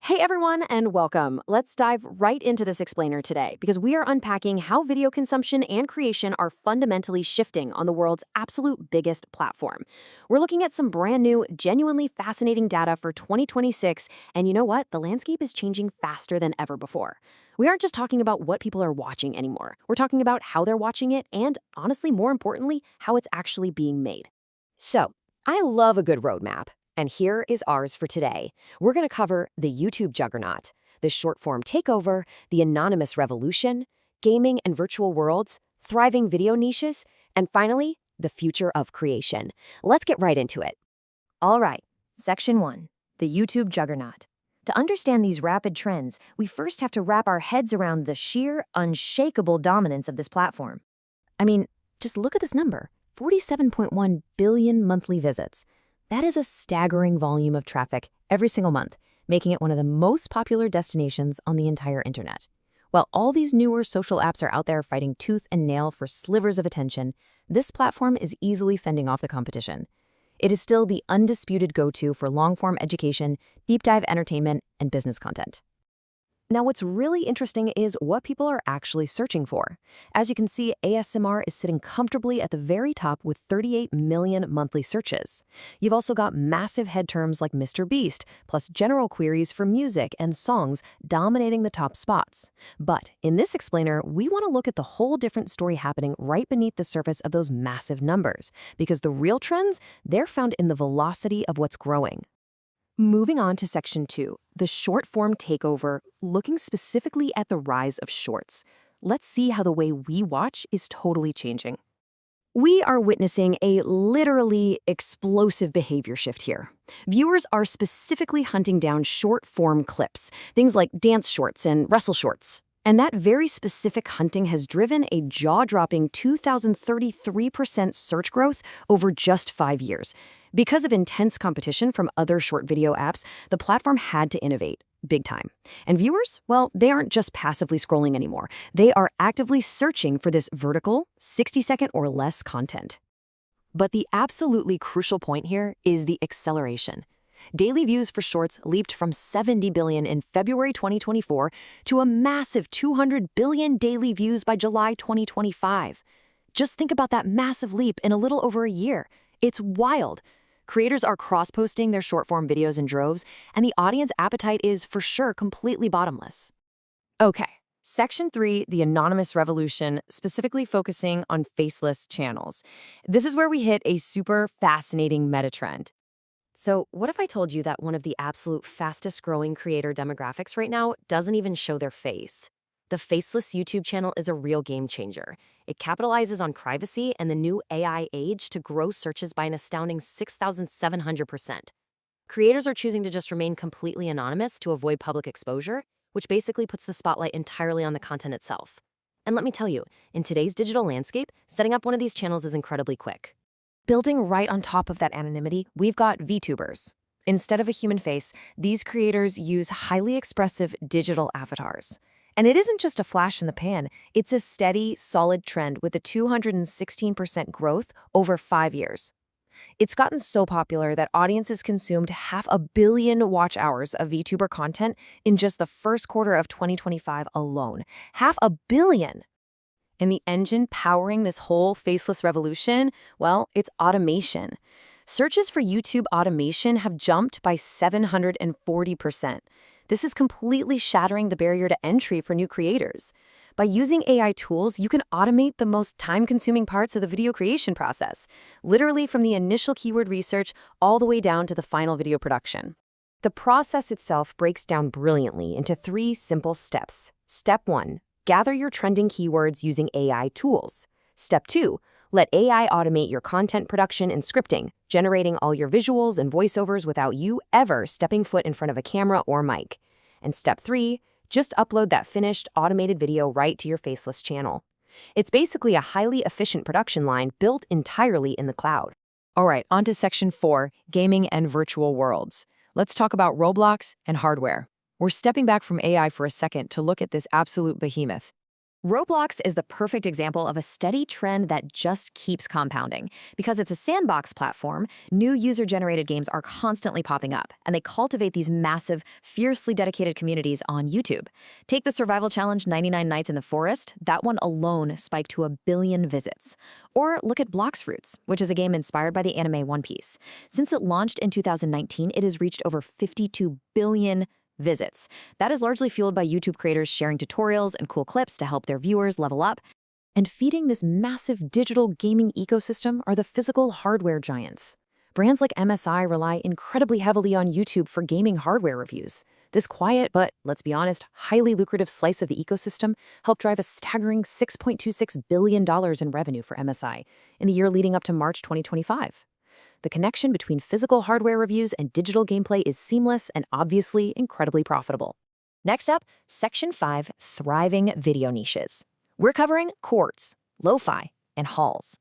Hey everyone, and welcome. Let's dive right into this explainer today because we are unpacking how video consumption and creation are fundamentally shifting on the world's absolute biggest platform. We're looking at some brand new, genuinely fascinating data for 2026, and you know what? The landscape is changing faster than ever before. We aren't just talking about what people are watching anymore. We're talking about how they're watching it and, honestly, more importantly, how it's actually being made. So, I love a good roadmap, and here is ours for today. We're going to cover the YouTube juggernaut, the short-form takeover, the anonymous revolution, gaming and virtual worlds, thriving video niches, and finally, the future of creation. Let's get right into it. All right, Section 1, the YouTube juggernaut. To understand these rapid trends, we first have to wrap our heads around the sheer, unshakable dominance of this platform. I mean, just look at this number. 47.1 billion monthly visits. That is a staggering volume of traffic every single month, making it one of the most popular destinations on the entire internet. While all these newer social apps are out there fighting tooth and nail for slivers of attention, this platform is easily fending off the competition. It is still the undisputed go-to for long-form education, deep dive entertainment, and business content. Now, what's really interesting is what people are actually searching for. As you can see, ASMR is sitting comfortably at the very top with 38 million monthly searches. You've also got massive head terms like Mr. Beast, plus general queries for music and songs dominating the top spots. But in this explainer, we want to look at the whole different story happening right beneath the surface of those massive numbers, because the real trends, they're found in the velocity of what's growing. Moving on to Section 2, the short-form takeover, looking specifically at the rise of shorts. Let's see how the way we watch is totally changing. We are witnessing a literally explosive behavior shift here. Viewers are specifically hunting down short-form clips, things like dance shorts and wrestle shorts. And that very specific hunting has driven a jaw-dropping 2,033% search growth over just 5 years. Because of intense competition from other short video apps, the platform had to innovate, big time. And viewers, well, they aren't just passively scrolling anymore. They are actively searching for this vertical, 60-second or less content. But the absolutely crucial point here is the acceleration. Daily views for shorts leaped from 70 billion in February 2024 to a massive 200 billion daily views by July 2025. Just think about that massive leap in a little over a year. It's wild. Creators are cross-posting their short-form videos in droves, and the audience appetite is, for sure, completely bottomless. Okay, Section 3, the anonymous revolution, specifically focusing on faceless channels. This is where we hit a super fascinating meta trend. So what if I told you that one of the absolute fastest-growing creator demographics right now doesn't even show their face? The faceless YouTube channel is a real game changer. It capitalizes on privacy and the new AI age to grow searches by an astounding 6,700%. Creators are choosing to just remain completely anonymous to avoid public exposure, which basically puts the spotlight entirely on the content itself. And let me tell you, in today's digital landscape, setting up one of these channels is incredibly quick. Building right on top of that anonymity, we've got VTubers. Instead of a human face, these creators use highly expressive digital avatars. And it isn't just a flash in the pan, it's a steady, solid trend with a 216% growth over 5 years. It's gotten so popular that audiences consumed 500 million watch hours of VTuber content in just the first quarter of 2025 alone. 500 million! And the engine powering this whole faceless revolution, well, it's automation. Searches for YouTube automation have jumped by 740%. This is completely shattering the barrier to entry for new creators. By using AI tools, you can automate the most time-consuming parts of the video creation process, literally from the initial keyword research all the way down to the final video production. The process itself breaks down brilliantly into 3 simple steps. Step 1. Gather your trending keywords using AI tools. Step 2. Let AI automate your content production and scripting, generating all your visuals and voiceovers without you ever stepping foot in front of a camera or mic. And Step 3. Just upload that finished, automated video right to your faceless channel. It's basically a highly efficient production line built entirely in the cloud. All right, on to Section 4, gaming and virtual worlds. Let's talk about Roblox and hardware. We're stepping back from AI for a second to look at this absolute behemoth. Roblox is the perfect example of a steady trend that just keeps compounding. Because it's a sandbox platform, new user-generated games are constantly popping up, and they cultivate these massive, fiercely dedicated communities on YouTube. Take the survival challenge 99 Nights in the Forest. That one alone spiked to 1 billion visits. Or look at Blox Fruits, which is a game inspired by the anime One Piece. Since it launched in 2019, it has reached over 52 billion visits. That is largely fueled by YouTube creators sharing tutorials and cool clips to help their viewers level up. And feeding this massive digital gaming ecosystem are the physical hardware giants. Brands like MSI rely incredibly heavily on YouTube for gaming hardware reviews. This quiet, but let's be honest, highly lucrative slice of the ecosystem helped drive a staggering $6.26 billion in revenue for MSI in the year leading up to March 2025. The connection between physical hardware reviews and digital gameplay is seamless and obviously incredibly profitable. Next up, Section 5, Thriving Video Niches. We're covering chords, lo-fi, and hauls.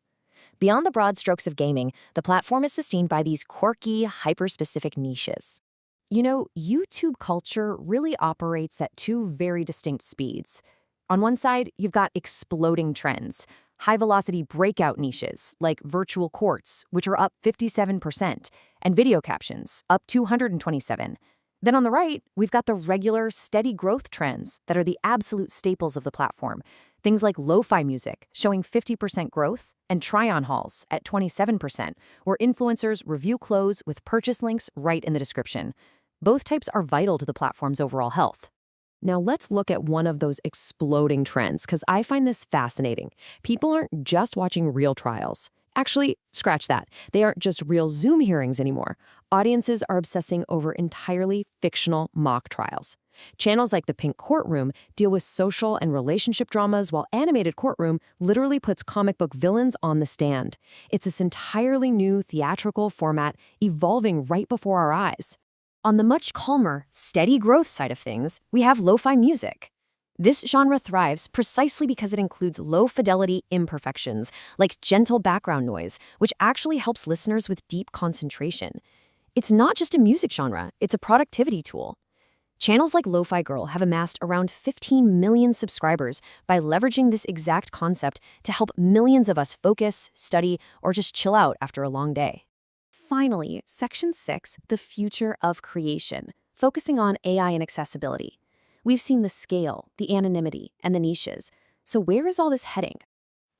Beyond the broad strokes of gaming, the platform is sustained by these quirky, hyper-specific niches. You know, YouTube culture really operates at two very distinct speeds. On one side, you've got exploding trends, high-velocity breakout niches like virtual courts, which are up 57%, and video captions, up 227%. Then on the right, we've got the regular, steady growth trends that are the absolute staples of the platform. Things like lo-fi music, showing 50% growth, and try-on hauls at 27%, where influencers review clothes with purchase links right in the description. Both types are vital to the platform's overall health. Now let's look at one of those exploding trends, because I find this fascinating. People aren't just watching real trials. Actually, scratch that. They aren't just real Zoom hearings anymore. Audiences are obsessing over entirely fictional mock trials. Channels like The Pink Courtroom deal with social and relationship dramas, while Animated Courtroom literally puts comic book villains on the stand. It's this entirely new theatrical format evolving right before our eyes. On the much calmer, steady growth side of things, we have lo-fi music. This genre thrives precisely because it includes low-fidelity imperfections, like gentle background noise, which actually helps listeners with deep concentration. It's not just a music genre, it's a productivity tool. Channels like Lo-Fi Girl have amassed around 15 million subscribers by leveraging this exact concept to help millions of us focus, study, or just chill out after a long day. Finally, Section 6, the future of creation, focusing on AI and accessibility. We've seen the scale, the anonymity, and the niches. So where is all this heading?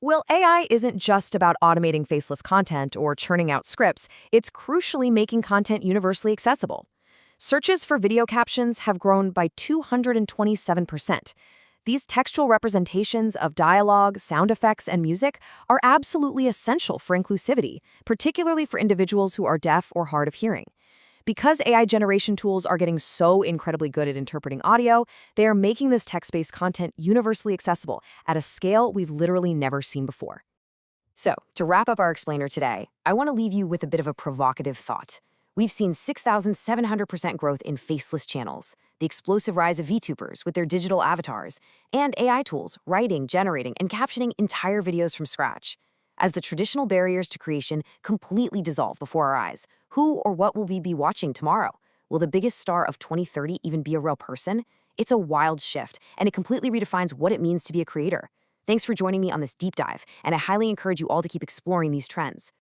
Well, AI isn't just about automating faceless content or churning out scripts. It's crucially making content universally accessible. Searches for video captions have grown by 227%. These textual representations of dialogue, sound effects, and music are absolutely essential for inclusivity, particularly for individuals who are deaf or hard of hearing. Because AI generation tools are getting so incredibly good at interpreting audio, they are making this text-based content universally accessible at a scale we've literally never seen before. So, to wrap up our explainer today, I want to leave you with a bit of a provocative thought. We've seen 6,700% growth in faceless channels, the explosive rise of VTubers with their digital avatars, and AI tools writing, generating, and captioning entire videos from scratch. As the traditional barriers to creation completely dissolve before our eyes, who or what will we be watching tomorrow? Will the biggest star of 2030 even be a real person? It's a wild shift, and it completely redefines what it means to be a creator. Thanks for joining me on this deep dive, and I highly encourage you all to keep exploring these trends.